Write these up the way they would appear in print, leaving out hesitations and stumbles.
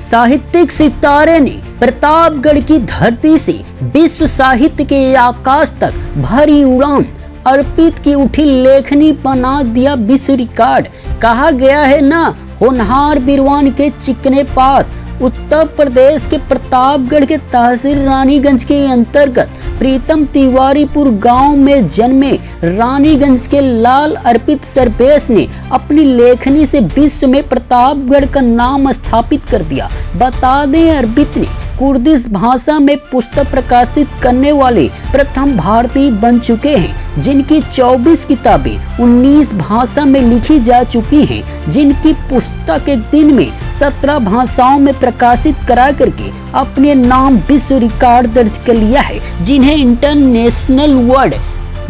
साहित्यिक सितारे ने प्रतापगढ़ की धरती से विश्व साहित्य के आकाश तक भरी उड़ान। अर्पित की उठी लेखनी बना दिया विश्व रिकॉर्ड। कहा गया है ना, होनहार बिरवान के चिकने पात। उत्तर प्रदेश के प्रतापगढ़ के तहसील रानीगंज के अंतर्गत प्रीतम तिवारीपुर गांव में जन्मे रानीगंज के लाल अर्पित सर्वेश ने अपनी लेखनी से विश्व में प्रतापगढ़ का नाम स्थापित कर दिया। बता दें, अर्पित ने कुर्दिश भाषा में पुस्तक प्रकाशित करने वाले प्रथम भारतीय बन चुके हैं, जिनकी 24 किताबें 19 भाषा में लिखी जा चुकी हैं, जिनकी पुस्तक के दिन में 17 भाषाओं में प्रकाशित करा करके अपने नाम विश्व रिकॉर्ड दर्ज कर लिया है, जिन्हें इंटरनेशनल वर्ल्ड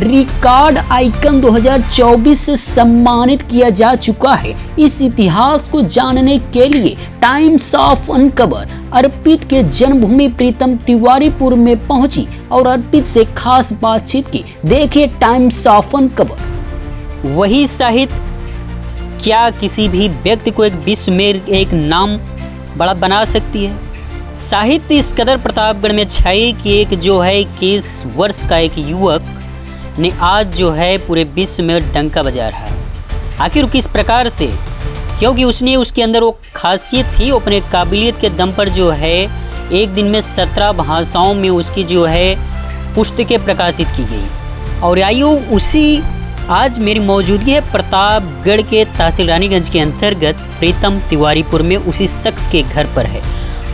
रिकॉर्ड आइकन 2024 से सम्मानित किया जा चुका है। इस इतिहास को जानने के लिए टाइम्स ऑफ अनकवर अर्पित के जन्मभूमि प्रीतम तिवारीपुर में पहुंची और अर्पित से खास बातचीत की। देखिए टाइम्स ऑफ अनकवर। वही साहित्य क्या किसी भी व्यक्ति को एक विश्व में एक नाम बड़ा बना सकती है? साहित्य इस कदर प्रतापगढ़ में छाई कि एक जो है 21 वर्ष का एक युवक ने आज जो है पूरे विश्व में डंका बजा रहा है। आखिर किस प्रकार से? क्योंकि उसके अंदर वो खासियत थी, अपने काबिलियत के दम पर जो है एक दिन में 17 भाषाओं में उसकी जो है पुस्तकें प्रकाशित की गई। और आइयो उसी आज मेरी मौजूदगी है प्रतापगढ़ के तहसील रानीगंज के अंतर्गत प्रीतम तिवारीपुर में, उसी शख्स के घर पर है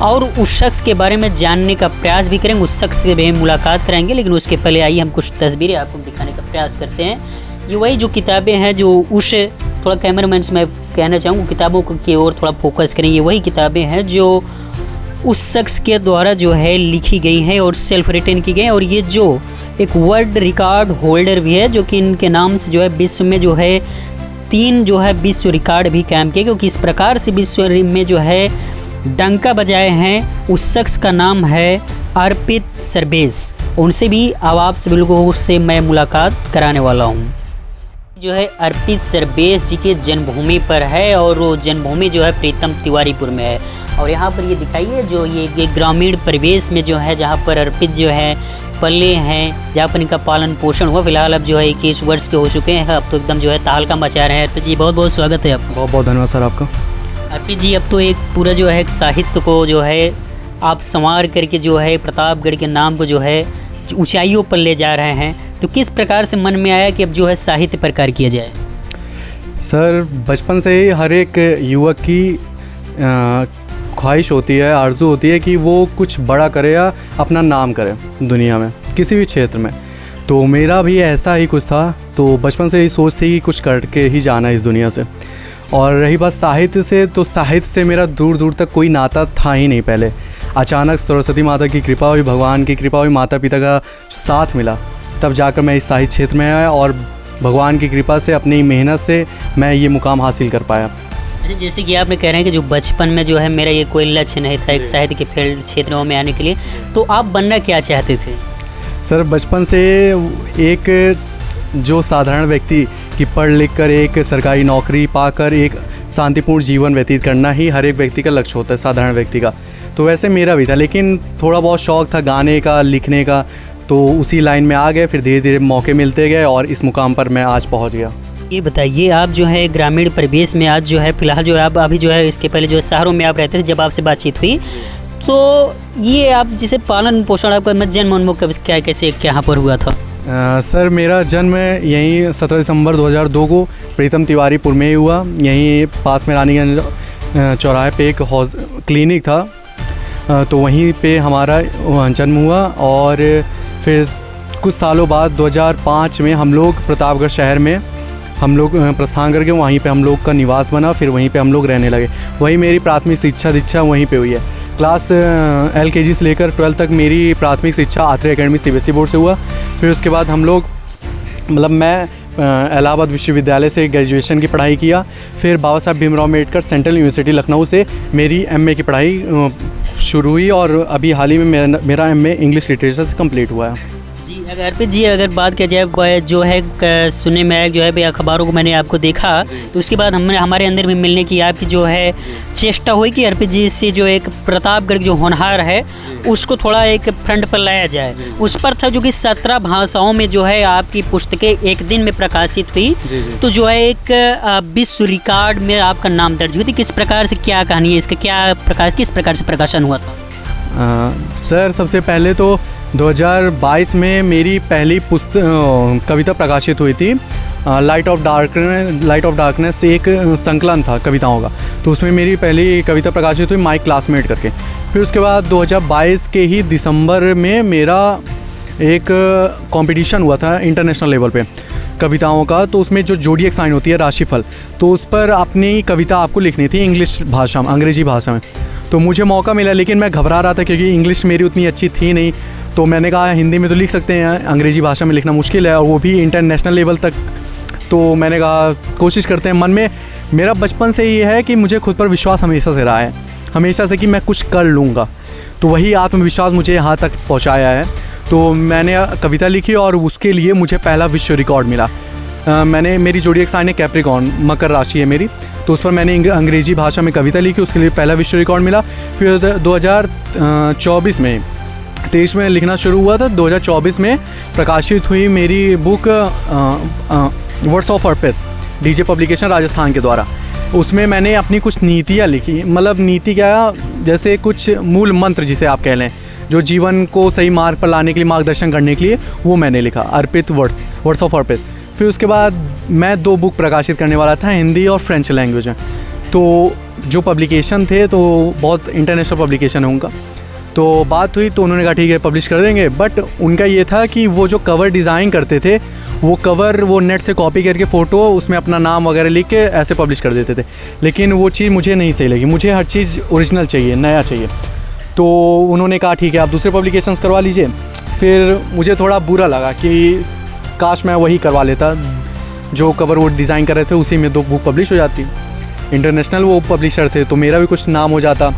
और उस शख्स के बारे में जानने का प्रयास भी करेंगे, उस शख्स से भी मुलाकात कराएंगे। लेकिन उसके पहले आइए हम कुछ तस्वीरें आपको दिखाने का प्रयास करते हैं। ये वही जो किताबें हैं जो उस थोड़ा कैमरामैन से मैं कहना चाहूँगा किताबों की ओर थोड़ा फोकस करें। ये वही किताबें हैं जो उस शख्स के द्वारा जो है लिखी गई हैं और सेल्फ रिटन की गई। और ये जो एक वर्ल्ड रिकॉर्ड होल्डर भी है, जो कि इनके नाम से जो है विश्व में जो है 3 जो है विश्व रिकॉर्ड भी कायम किए, क्योंकि इस प्रकार से विश्व में जो है डंका बजाए हैं। उस शख्स का नाम है अर्पित सर्वेश। उनसे भी आप सभी लोगों से मैं मुलाकात कराने वाला हूँ। जो है अर्पित सर्वेश जी के जन्मभूमि पर है और वो जन्मभूमि जो है प्रीतम तिवारीपुर में है। और यहाँ पर ये दिखाइए जो ये ग्रामीण परिवेश में जो है जहाँ पर अर्पित जो है पले हैं, जहाँ पर इनका पालन पोषण हुआ। फिलहाल अब जो है 21 वर्ष के हो चुके हैं, अब तो एकदम जो है तहलका मचा रहे हैं। अर्पित जी बहुत बहुत स्वागत है आपका। बहुत बहुत धन्यवाद सर आपका। अर्पित जी, अब तो एक पूरा जो है साहित्य को जो है आप संवार करके जो है प्रतापगढ़ के नाम को जो है ऊंचाइयों पर ले जा रहे हैं, तो किस प्रकार से मन में आया कि अब जो है साहित्य प्रकार किया जाए? सर बचपन से ही हर एक युवक की ख्वाहिश होती है, आरज़ू होती है कि वो कुछ बड़ा करे या अपना नाम करे दुनिया में किसी भी क्षेत्र में। तो मेरा भी ऐसा ही कुछ था। तो बचपन से ही सोच थी कि कुछ करके ही जाना इस दुनिया से। और रही बात साहित्य से, तो साहित्य से मेरा दूर दूर तक कोई नाता था ही नहीं पहले। अचानक सरस्वती माता की कृपा हुई, भगवान की कृपा हुई, माता पिता का साथ मिला, तब जाकर मैं इस साहित्य क्षेत्र में आया और भगवान की कृपा से अपनी मेहनत से मैं ये मुकाम हासिल कर पाया। अच्छा, जैसे कि आपने कह रहे हैं कि जो बचपन में जो है मेरा ये कोई लक्ष्य नहीं था एक साहित्य के फील्ड क्षेत्रों में आने के लिए, तो आप बनना क्या चाहते थे? सर बचपन से एक जो साधारण व्यक्ति कि पढ़ लिख कर एक सरकारी नौकरी पाकर एक शांतिपूर्ण जीवन व्यतीत करना ही हर एक व्यक्ति का लक्ष्य होता है, साधारण व्यक्ति का। तो वैसे मेरा भी था, लेकिन थोड़ा बहुत शौक़ था गाने का, लिखने का, तो उसी लाइन में आ गए। फिर धीरे धीरे मौके मिलते गए और इस मुकाम पर मैं आज पहुंच गया। ये बताइए, आप जो है ग्रामीण परिवेश में आज जो है फिलहाल जो है आप अभी जो है इसके पहले जो है शहरों में आप रहते थे, जब आपसे बातचीत हुई तो ये आप जिसे पालन पोषण आपका जन्म उन्मुख कब क्या कैसे कहाँ पर हुआ था? सर मेरा जन्म यहीं 17 दिसंबर 2002 को प्रीतम तिवारीपुर में ही हुआ। यहीं पास में रानीगंज चौराहे पे एक क्लिनिक था, तो वहीं पे हमारा जन्म हुआ। और फिर कुछ सालों बाद 2005 में हम लोग प्रतापगढ़ शहर में हम लोग प्रस्थान करके वहीं पे हम लोग का निवास बना। फिर वहीं पे हम लोग रहने लगे। वहीं मेरी प्राथमिक शिक्षा दीक्षा वहीं पे हुई है। क्लास LKG से लेकर 12 तक मेरी प्राथमिक शिक्षा आत्रे एकेडमी CBSE बोर्ड से हुआ। फिर उसके बाद हम लोग मैं इलाहाबाद विश्वविद्यालय से ग्रेजुएशन की पढ़ाई किया। फिर बाबा साहब भीमराव अम्बेडकर सेंट्रल यूनिवर्सिटी लखनऊ से मेरी MA की पढ़ाई शुरू हुई और अभी हाल ही में मेरा MA इंग्लिश लिटरेचर से कंप्लीट हुआ है। जी, अगर अर्पित जी अगर बात किया जाए जो है सुनने में आया जो है भाई अखबारों को मैंने आपको देखा तो उसके बाद हमने हमारे अंदर भी मिलने की आपकी जो है चेष्टा हुई कि अर्पित जी से जो एक प्रतापगढ़ जो होनहार है उसको थोड़ा एक फ्रंट पर लाया जाए। उस पर था जो कि 17 भाषाओं में जो है आपकी पुस्तकें एक दिन में प्रकाशित हुई तो जो है एक विश्व रिकॉर्ड में आपका नाम दर्ज हुई थी। किस प्रकार से क्या कहानी है इसका, क्या किस प्रकार से प्रकाशन हुआ था? सर सबसे पहले तो 2022 में मेरी पहली कविता प्रकाशित हुई थी। लाइट ऑफ डार्कनेस एक संकलन था कविताओं का, तो उसमें मेरी पहली कविता प्रकाशित हुई माय क्लासमेट करके। फिर उसके बाद 2022 के ही दिसंबर में मेरा एक कंपटीशन हुआ था इंटरनेशनल लेवल पे कविताओं का, तो उसमें जो जोडिएक साइन होती है राशिफल, तो उस पर अपनी कविता आपको लिखनी थी इंग्लिश भाषा में, अंग्रेजी भाषा में। तो मुझे मौका मिला लेकिन मैं घबरा रहा था क्योंकि इंग्लिश मेरी उतनी अच्छी थी नहीं। तो मैंने कहा हिंदी में तो लिख सकते हैं, अंग्रेजी भाषा में लिखना मुश्किल है और वो भी इंटरनेशनल लेवल तक। तो मैंने कहा कोशिश करते हैं। मन में मेरा बचपन से ये है कि मुझे खुद पर विश्वास हमेशा से रहा है, हमेशा से कि मैं कुछ कर लूँगा। तो वही आत्मविश्वास मुझे यहाँ तक पहुँचाया है। तो मैंने कविता लिखी और उसके लिए मुझे पहला विश्व रिकॉर्ड मिला। मेरी जोडिएक साइन है कैप्रिकॉर्न, मकर राशि है मेरी, तो उस पर मैंने अंग्रेजी भाषा में कविता लिखी, उसके लिए पहला विश्व रिकॉर्ड मिला। फिर 2024 में 23 में लिखना शुरू हुआ था। 2024 में प्रकाशित हुई मेरी book words of Arpit, DJ publication Rajasthan के द्वारा। उसमें मैंने अपनी कुछ नीतियाँ लिखी, मतलब नीति क्या, जैसे कुछ मूल मंत्र जिसे आप कह लें, जो जीवन को सही मार्ग पर लाने के लिए मार्गदर्शन करने के लिए, वो मैंने लिखा, अर्पित वर्ड्स ऑफ अर्पित। फिर उसके बाद मैं 2 बुक प्रकाशित करने वाला था हिंदी और फ्रेंच लैंग्वेज में। तो जो पब्लिकेशन थे तो बहुत इंटरनेशनल पब्लिकेशन है उनका, तो बात हुई तो उन्होंने कहा ठीक है पब्लिश कर देंगे। बट उनका ये था कि वो जो कवर डिज़ाइन करते थे वो नेट से कॉपी करके फ़ोटो उसमें अपना नाम वगैरह लिख के ऐसे पब्लिश कर देते थे, लेकिन वो चीज़ मुझे नहीं सही लगी। मुझे हर चीज़ ओरिजिनल चाहिए, नया चाहिए। तो उन्होंने कहा ठीक है आप दूसरे पब्लिकेशंस करवा लीजिए। फिर मुझे थोड़ा बुरा लगा कि काश मैं वही करवा लेता, जो कवर वो डिज़ाइन कर रहे थे उसी में 2 बुक पब्लिश हो जाती। इंटरनेशनल वो पब्लिशर थे तो मेरा भी कुछ नाम हो जाता।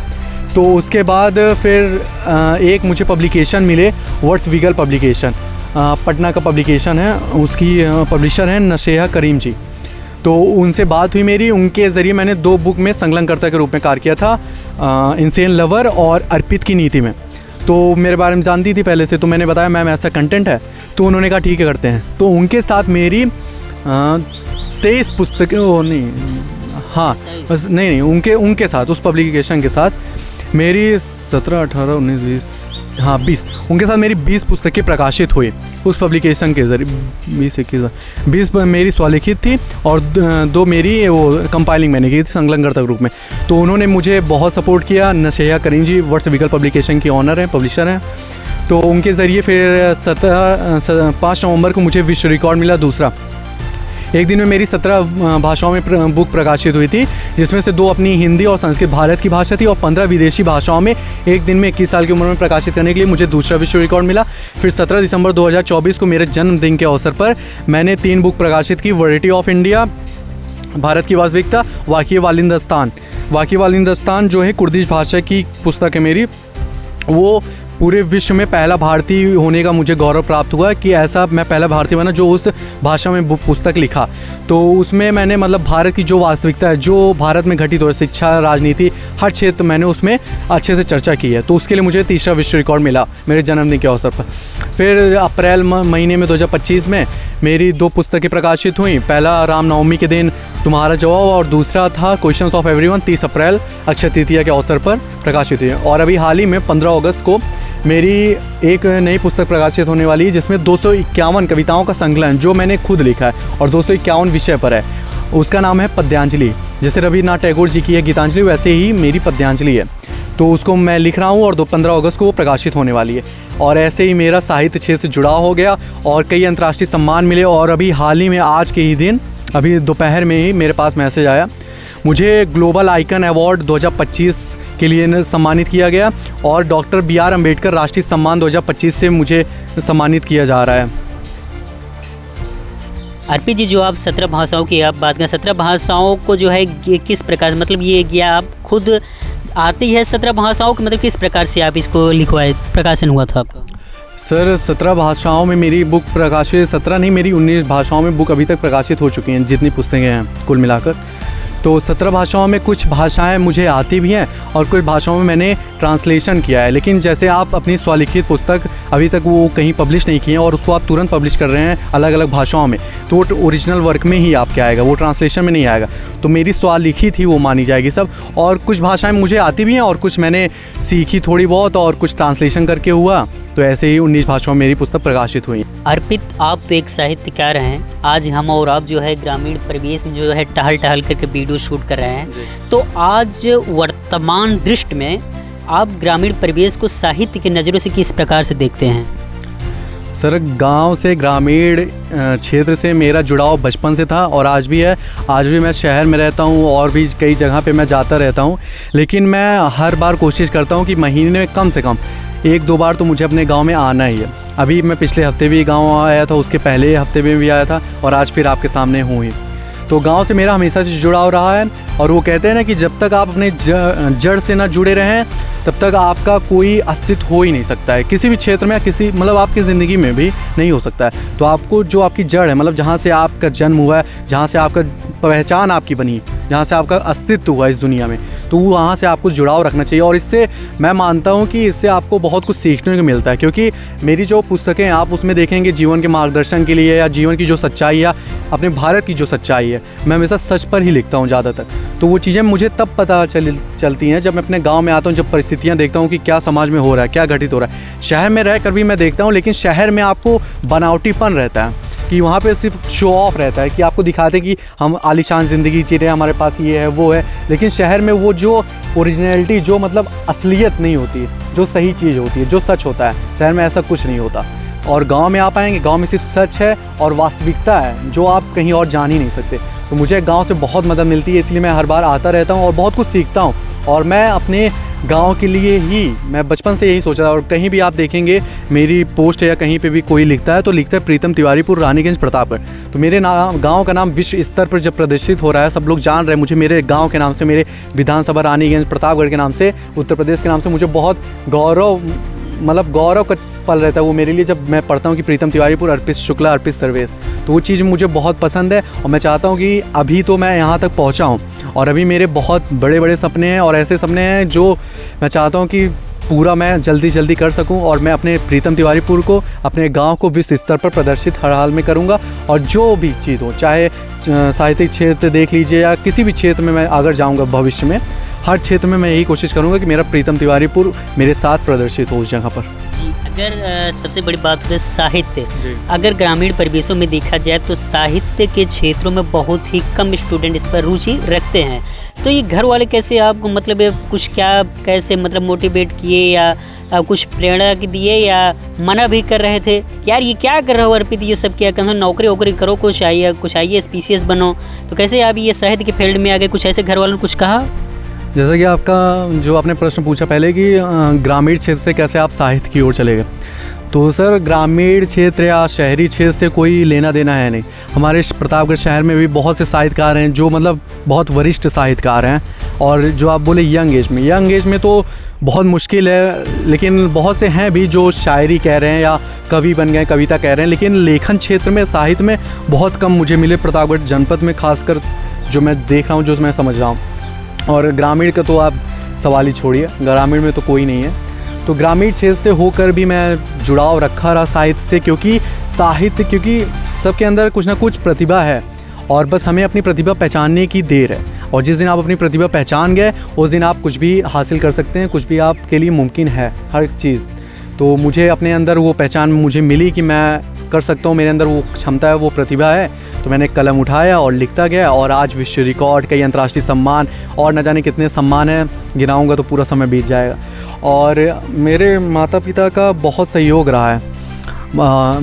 तो उसके बाद फिर एक मुझे पब्लिकेशन मिले, वर्ड्स वीगल पब्लिकेशन, पटना का पब्लिकेशन है, उसकी पब्लिशर हैं नशेहा करीम जी। तो उनसे बात हुई मेरी, उनके ज़रिए मैंने 2 बुक में संकलनकर्ता के रूप में कार्य किया था, इंसेन लवर और अर्पित की नीति में। तो मेरे बारे में जानती थी पहले से, तो मैंने बताया मैम ऐसा कंटेंट है, तो उन्होंने कहा ठीक है करते हैं। तो उनके साथ मेरी 23 पुस्तकें नहीं उनके साथ, उस पब्लिकेशन के साथ मेरी 17, 18, 19, 20 उनके साथ मेरी 20 पुस्तकें प्रकाशित हुई उस पब्लिकेशन के ज़रिए। 20 मेरी स्वलिखित थी और 2 मेरी वो कंपाइलिंग मैंने की थी संकलनकर्ता के रूप में। तो उन्होंने मुझे बहुत सपोर्ट किया। नशेहा करीम जी वर्ड्स वीगल पब्लिकेशन की ऑनर हैं, पब्लिशर हैं। तो उनके ज़रिए फिर 5 नवंबर को मुझे विश्व रिकॉर्ड मिला दूसरा। एक दिन में मेरी 17 भाषाओं में बुक प्रकाशित हुई थी, जिसमें से 2 अपनी हिंदी और संस्कृत भारत की भाषा थी और 15 विदेशी भाषाओं में एक दिन में 21 साल की उम्र में प्रकाशित करने के लिए मुझे दूसरा विश्व रिकॉर्ड मिला। फिर 17 दिसंबर 2024 को मेरे जन्मदिन के अवसर पर मैंने 3 बुक प्रकाशित की, वैरायटी ऑफ इंडिया, भारत की वास्तविकता, वाक़ई वालिंदस्तान जो है कुर्दिश भाषा की पुस्तक है मेरी। वो पूरे विश्व में पहला भारतीय होने का मुझे गौरव प्राप्त हुआ कि ऐसा मैं पहला भारतीय बना जो उस भाषा में पुस्तक लिखा। तो उसमें मैंने मतलब भारत की जो वास्तविकता है, जो भारत में घटित हो, शिक्षा, राजनीति, हर क्षेत्र मैंने उसमें अच्छे से चर्चा की है। तो उसके लिए मुझे तीसरा विश्व रिकॉर्ड मिला मेरे जन्मदिन के अवसर पर। फिर अप्रैल महीने में 2025 में मेरी 2 पुस्तकें प्रकाशित हुई। पहला रामनवमी के दिन तुम्हारा जवाब और दूसरा था क्वेश्चंस ऑफ एवरीवन, 30 अप्रैल अक्षय तृतीया के अवसर पर प्रकाशित हुई। और अभी हाल ही में 15 अगस्त को मेरी एक नई पुस्तक प्रकाशित होने वाली है, जिसमें 251 कविताओं का संकलन जो मैंने खुद लिखा है और 251 विषय पर है। उसका नाम है पद्यांजलि। जैसे रविन्द्रनाथ टैगोर जी की है गीतांजलि, वैसे ही मेरी पद्यांजलि है। तो उसको मैं लिख रहा हूँ और 15 अगस्त को वो प्रकाशित होने वाली है। और ऐसे ही मेरा साहित्य क्षेत्र से जुड़ाव हो गया और कई अंतर्राष्ट्रीय सम्मान मिले। और अभी हाल ही में आज के ही दिन, अभी दोपहर में ही मेरे पास मैसेज आया, मुझे ग्लोबल आइकन अवार्ड 2025 के लिए सम्मानित किया गया और डॉक्टर BR अम्बेडकर राष्ट्रीय सम्मान 2025 से मुझे सम्मानित किया जा रहा है। अर्पित जी, जो आप 17 भाषाओं की आप बात करें, 17 भाषाओं को जो है किस प्रकार, मतलब ये आप खुद आती है 17 भाषाओं की, मतलब किस प्रकार से आप इसको लिखवाए, प्रकाशन हुआ था आपका? सर 17 भाषाओं में मेरी बुक प्रकाशित, 17 नहीं मेरी 19 भाषाओं में बुक अभी तक प्रकाशित हो चुकी हैं, जितनी पुस्तकें हैं कुल मिलाकर। तो 17 भाषाओं में कुछ भाषाएं मुझे आती भी हैं और कुछ भाषाओं में मैंने ट्रांसलेशन किया है। लेकिन जैसे आप अपनी स्वलिखित पुस्तक अभी तक वो कहीं पब्लिश नहीं की है और उसको आप तुरंत पब्लिश कर रहे हैं अलग अलग भाषाओं में, तो वो ओरिजिनल वर्क में ही आपके आएगा, वो ट्रांसलेशन में नहीं आएगा। तो मेरी स्वलिखित ही वो मानी जाएगी सब। और कुछ भाषाएं मुझे आती भी हैं और कुछ मैंने सीखी थोड़ी बहुत और कुछ ट्रांसलेशन करके हुआ। तो ऐसे ही 19 भाषाओं में मेरी पुस्तक प्रकाशित हुई। अर्पित, आप तो एक साहित्यकार हैं। आज हम और आप जो है ग्रामीण परिवेश में जो है टहल करके वीडियो शूट कर रहे हैं। तो आज वर्तमान दृष्टि में आप ग्रामीण परिवेश को साहित्य की नज़रों से किस प्रकार से देखते हैं? सर गांव से, ग्रामीण क्षेत्र से मेरा जुड़ाव बचपन से था और आज भी है। आज भी मैं शहर में रहता हूं और भी कई जगह पे मैं जाता रहता हूं। लेकिन मैं हर बार कोशिश करता हूं कि महीने में कम से कम 1-2 बार तो मुझे अपने गांव में आना ही है। अभी मैं पिछले हफ्ते भी गांव आया था, उसके पहले हफ्ते में भी आया था और आज फिर आपके सामने हूँ ही। तो गांव से मेरा हमेशा से जुड़ाव रहा है। और वो कहते हैं ना कि जब तक आप अपने जड़ से ना जुड़े रहें तब तक आपका कोई अस्तित्व हो ही नहीं सकता है, किसी भी क्षेत्र में, किसी मतलब आपकी ज़िंदगी में भी नहीं हो सकता है। तो आपको जो आपकी जड़ है, मतलब जहाँ से आपका जन्म हुआ है, जहाँ से आपका पहचान आपकी बनी, जहाँ से आपका अस्तित्व हुआ इस दुनिया में, तो वहाँ से आपको जुड़ाव रखना चाहिए। और इससे मैं मानता हूँ कि इससे आपको बहुत कुछ सीखने को मिलता है। क्योंकि मेरी जो पुस्तकें हैं आप उसमें देखेंगे जीवन के मार्गदर्शन के लिए या जीवन की जो सच्चाई या अपने भारत की जो सच्चाई है, मैं हमेशा सच पर ही लिखता हूँ ज़्यादातर। तो वो चीज़ें मुझे तब पता चलती हैं जब मैं अपने गाँव में आता हूँ, जब परिस्थितियाँ देखता हूँ कि क्या समाज में हो रहा है, क्या घटित हो रहा है। शहर में रह कर भी मैं देखता हूँ, लेकिन शहर में आपको बनावटीपन रहता है कि वहाँ पे सिर्फ शो ऑफ रहता है कि आपको दिखाते कि हम आलीशान ज़िंदगी जी रहे हैं, हमारे पास ये है वो है। लेकिन शहर में वो जो ओरिजिनलिटी, जो मतलब असलियत नहीं होती है, जो सही चीज़ होती है, जो सच होता है, शहर में ऐसा कुछ नहीं होता। और गांव में आप आएंगे, गांव में सिर्फ सच है और वास्तविकता है जो आप कहीं और जान ही नहीं सकते। तो मुझे गांव से बहुत मदद मिलती है, इसलिए मैं हर बार आता रहता हूं और बहुत कुछ सीखता हूं। और मैं अपने गांव के लिए ही, मैं बचपन से यही सोचा था। और कहीं भी आप देखेंगे मेरी पोस्ट या कहीं पे भी कोई लिखता है तो लिखता है प्रीतम तिवारीपुर, रानीगंज, प्रतापगढ़। तो मेरे गांव का नाम विश्व स्तर पर जब प्रदर्शित हो रहा है, सब लोग जान रहे हैं मुझे मेरे गांव के नाम से, मेरे विधानसभा रानीगंज प्रतापगढ़ के नाम से, उत्तर प्रदेश के नाम से, मुझे बहुत गौरव, मतलब गौरव का पल रहता है वो मेरे लिए जब मैं पढ़ता हूँ कि प्रीतम तिवारीपुर, अर्पित शुक्ला, अर्पित सर्वेश। तो वो चीज़ मुझे बहुत पसंद है और मैं चाहता हूँ कि अभी तो मैं यहाँ तक पहुँचा हूँ और अभी मेरे बहुत बड़े बड़े सपने हैं और ऐसे सपने हैं जो मैं चाहता हूँ कि पूरा मैं जल्दी कर सकूं। और मैं अपने प्रीतम तिवारीपुर को, अपने गांव को विश्व स्तर पर प्रदर्शित हर हाल में करूंगा। और जो भी चीज़ हो, चाहे साहित्यिक क्षेत्र देख लीजिए या किसी भी क्षेत्र में मैं अगर जाऊंगा भविष्य में, हर क्षेत्र में मैं यही कोशिश करूंगा कि मेरा प्रीतम तिवारीपुर मेरे साथ प्रदर्शित हो उस जगह पर। जी, अगर सबसे बड़ी बात हो साहित्य, अगर ग्रामीण परिवेशों में देखा जाए तो साहित्य के क्षेत्रों में बहुत ही कम स्टूडेंट इस पर रुचि रखते हैं। तो ये घर वाले कैसे आपको मतलब कुछ क्या कैसे मतलब मोटिवेट किए या कुछ प्रेरणा दिए या मना भी कर रहे थे, यार ये क्या कर रहे हो अर्पित, ये सब क्या करना, नौकरी वोकरी करो, कुछ IAS PCS बनो। तो कैसे आप ये साहित्य के फील्ड में आ गए, कुछ ऐसे घर वालों ने कुछ कहा? जैसा कि आपका जो आपने प्रश्न पूछा पहले कि ग्रामीण क्षेत्र से कैसे आप साहित्य की ओर चले गए, तो सर ग्रामीण क्षेत्र या शहरी क्षेत्र से कोई लेना देना है नहीं। हमारे प्रतापगढ़ शहर में भी बहुत से साहित्यकार हैं जो मतलब बहुत वरिष्ठ साहित्यकार हैं। और जो आप बोले यंग एज में तो बहुत मुश्किल है, लेकिन बहुत से हैं भी जो शायरी कह रहे हैं या कवि बन गए, कविता कह रहे हैं। लेकिन लेखन क्षेत्र में, साहित्य में बहुत कम मुझे मिले प्रतापगढ़ जनपद में, खासकर जो मैं देख रहा हूँ, जो मैं समझ रहा हूँ। और ग्रामीण का तो आप सवाल ही छोड़िए, ग्रामीण में तो कोई नहीं है। तो ग्रामीण क्षेत्र से होकर भी मैं जुड़ाव रखा रहा साहित्य से, क्योंकि सबके अंदर कुछ ना कुछ प्रतिभा है और बस हमें अपनी प्रतिभा पहचानने की देर है। और जिस दिन आप अपनी प्रतिभा पहचान गए उस दिन आप कुछ भी हासिल कर सकते हैं, कुछ भी आपके लिए मुमकिन है, हर चीज़। तो मुझे अपने अंदर वो पहचान मुझे मिली कि मैं कर सकता हूँ, मेरे अंदर वो क्षमता है, वो प्रतिभा है। तो मैंने कलम उठाया और लिखता गया और आज विश्व रिकॉर्ड, कई अंतर्राष्ट्रीय सम्मान और न जाने कितने सम्मान हैं, गिनाऊंगा तो पूरा समय बीत जाएगा। और मेरे माता पिता का बहुत सहयोग रहा है।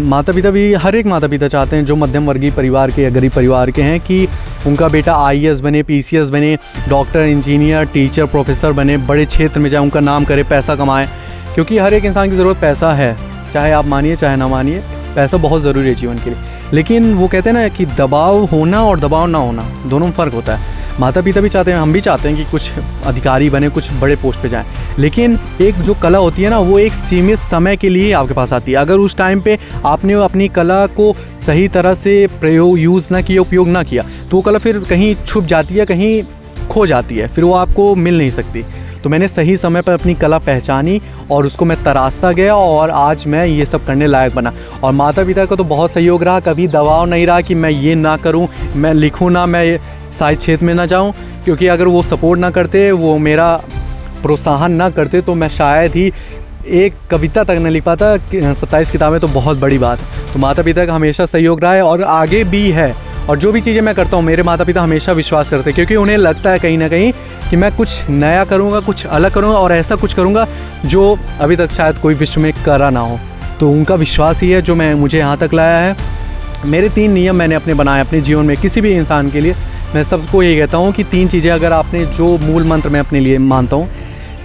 माता पिता भी, हर एक माता पिता चाहते हैं जो मध्यम वर्गीय परिवार के या गरीब परिवार के हैं कि उनका बेटा IAS बने, PCS बने, डॉक्टर, इंजीनियर, टीचर, प्रोफेसर बने, बड़े क्षेत्र में जाए, उनका नाम करे, पैसा कमाए। क्योंकि हर एक इंसान की ज़रूरत पैसा है, चाहे आप मानिए चाहे ना मानिए, पैसा बहुत ज़रूरी है जीवन के लिए। लेकिन वो कहते हैं ना कि दबाव होना और दबाव ना होना दोनों में फ़र्क होता है। माता पिता भी चाहते हैं, हम भी चाहते हैं कि कुछ अधिकारी बने, कुछ बड़े पोस्ट पे जाएं, लेकिन एक जो कला होती है ना, वो एक सीमित समय के लिए आपके पास आती है। अगर उस टाइम पे आपने अपनी कला को सही तरह से यूज़ ना किया, उपयोग ना किया, तो वो कला फिर कहीं छुप जाती है, कहीं खो जाती है, फिर वो आपको मिल नहीं सकती। तो मैंने सही समय पर अपनी कला पहचानी और उसको मैं तराशता गया और आज मैं ये सब करने लायक बना। और माता पिता का तो बहुत सहयोग रहा, कभी दबाव नहीं रहा कि मैं ये ना करूं, मैं लिखूं ना, मैं साहित्य क्षेत्र में ना जाऊं, क्योंकि अगर वो सपोर्ट ना करते, वो मेरा प्रोत्साहन ना करते, तो मैं शायद ही एक कविता तक न लिख पाता। 27 किताबें तो बहुत बड़ी बात है। तो माता पिता का हमेशा सहयोग रहा है और आगे भी है। और जो भी चीज़ें मैं करता हूँ, मेरे माता पिता हमेशा विश्वास करते हैं, क्योंकि उन्हें लगता है कहीं ना कहीं कि मैं कुछ नया करूँगा, कुछ अलग करूँगा और ऐसा कुछ करूँगा जो अभी तक शायद कोई विश्व में करा ना हो। तो उनका विश्वास ही है जो मुझे यहाँ तक लाया है। मेरे 3 नियम मैंने अपने बनाए अपने जीवन में। किसी भी इंसान के लिए मैं सबको ये कहता हूँ कि 3 चीज़ें अगर आपने, जो मूल मंत्र मैं अपने लिए मानता हूँ,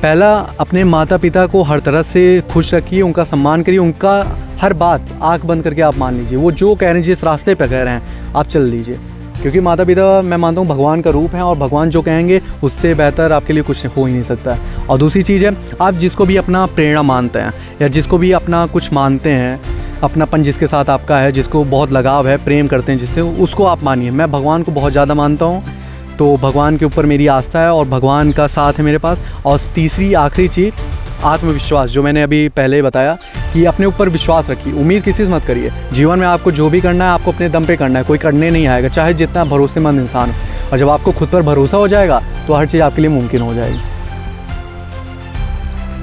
पहला, अपने माता पिता को हर तरह से खुश रखिए, उनका सम्मान करिए, उनका हर बात आंख बंद करके आप मान लीजिए। वो जो कह रहे हैं, जिस रास्ते पे कह रहे हैं, आप चल लीजिए, क्योंकि माता पिता मैं मानता हूँ भगवान का रूप है और भगवान जो कहेंगे उससे बेहतर आपके लिए कुछ हो ही नहीं सकता है। और दूसरी चीज़ है, आप जिसको भी अपना प्रेरणा मानते हैं या जिसको भी अपना कुछ मानते हैं, अपनापन जिसके साथ आपका है, जिसको बहुत लगाव है, प्रेम करते हैं जिससे, उसको आप मानिए। मैं भगवान को बहुत ज़्यादा मानता हूँ, तो भगवान के ऊपर मेरी आस्था है और भगवान का साथ है मेरे पास। और तीसरी आखिरी चीज़, आत्मविश्वास, जो मैंने अभी पहले बताया कि अपने ऊपर विश्वास रखिए, उम्मीद किसी से मत करिए। जीवन में आपको जो भी करना है, आपको अपने दम पे करना है, कोई करने नहीं आएगा, चाहे जितना भरोसेमंद इंसान हो। और जब आपको खुद पर भरोसा हो जाएगा तो हर चीज़ आपके लिए मुमकिन हो जाएगी।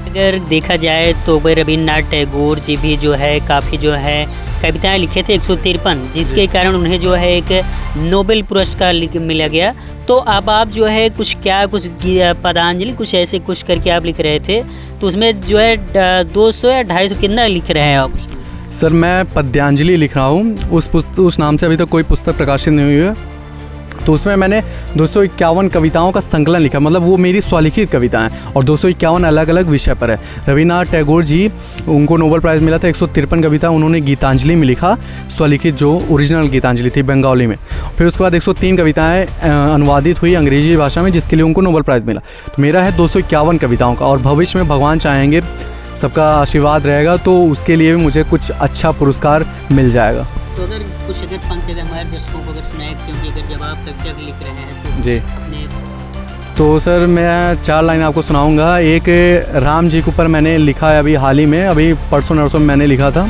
अगर देखा जाए तो भाई रविन्द्रनाथ टैगोर जी भी जो है काफ़ी जो है कविताएं लिखे थे 153, जिसके कारण उन्हें जो है एक नोबेल पुरस्कार मिला गया। तो अब आप जो है कुछ पदांजलि कुछ ऐसे कुछ करके आप लिख रहे थे, तो उसमें जो है 200 या 250 कितना लिख रहे हैं आप? सर, मैं पद्यांजलि लिख रहा हूँ। उस नाम से अभी तक कोई पुस्तक प्रकाशित नहीं हुई है। तो उसमें मैंने 251 कविताओं का संकलन लिखा, मतलब वो मेरी स्वलिखित कविताएं, और 251 अलग अलग विषय पर है। रविन्द्रनाथ टैगोर जी, उनको नोबेल प्राइज़ मिला था। 153 कविता उन्होंने गीतांजलि में लिखा, स्वलिखित जो ओरिजिनल गीतांजलि थी बंगाली में। फिर उसके बाद 103 कविताएँ अनुवादित हुई अंग्रेजी भाषा में, जिसके लिए उनको नोबेल प्राइज़ मिला। तो मेरा है 251 कविताओं का, और भविष्य में भगवान चाहेंगे, सबका आशीर्वाद रहेगा, तो उसके लिए भी मुझे कुछ अच्छा पुरस्कार मिल जाएगा। तो अगर पंक्ति हमारे दर्शकों को अगर सुनाए, क्योंकि अगर जब आप कविता लिख रहे हैं तो जी, तो सर मैं 4 लाइन आपको सुनाऊंगा। एक राम जी के ऊपर मैंने लिखा है, अभी हाल ही में, अभी परसों नरसों में मैंने लिखा था।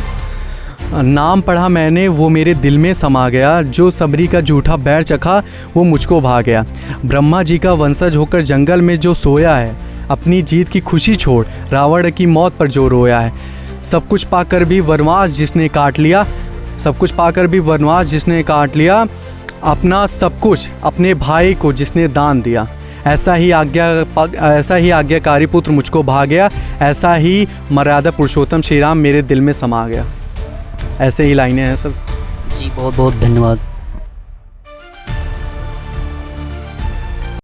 नाम पढ़ा मैंने वो मेरे दिल में समा गया, जो सबरी का झूठा बैर चखा वो मुझको भा गया। ब्रह्मा जी का वंशज होकर जंगल में जो सोया है, अपनी जीत की खुशी छोड़ रावण की मौत पर जो रोया है। सब कुछ पाकर भी वनवास जिसने काट लिया, सब कुछ पाकर भी वनवास जिसने काट लिया, अपना सब कुछ अपने भाई को जिसने दान दिया। ऐसा ही आज्ञाकारी पुत्र मुझको भा गया, ऐसा ही मर्यादा पुरुषोत्तम श्री राम मेरे दिल में समा गया। ऐसे ही लाइनें हैं सर। जी, बहुत बहुत धन्यवाद।